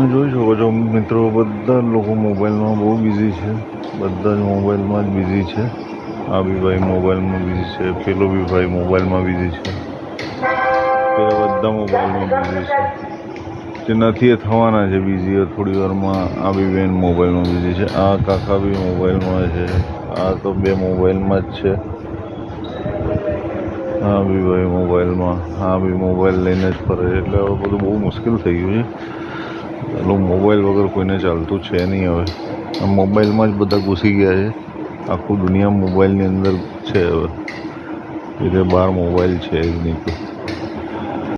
જોઈ શકો છો મિત્રો, બધા લોકો મોબાઈલમાં બહુ બિઝી છે, બધા જ મોબાઈલમાં જ બિઝી છે. આ બી ભાઈ મોબાઈલમાં બિઝી છે, પેલો બી ભાઈ મોબાઈલમાં બિઝી છે, પેલા બધા મોબાઈલમાં બિઝી છે. જે નથી એ થવાના છે બિઝી, થોડી વારમાં આ બી બેન મોબાઈલમાં બિઝી છે, આ કાકા બી મોબાઈલમાં છે, આ તો બે મોબાઈલમાં જ છે. હા બી ભાઈ મોબાઈલમાં, હા બી મોબાઈલ લઈને જ ફરે છે. એટલે હવે બધું બહુ મુશ્કેલ થઈ ગયું છે. ચાલો, મોબાઈલ વગર કોઈને ચાલતું છે નહીં હવે. આ મોબાઈલમાં જ બધા ઘૂસી ગયા છે. આખું દુનિયા મોબાઈલની અંદર છે હવે, એટલે બહાર મોબાઈલ છે જ નહીં.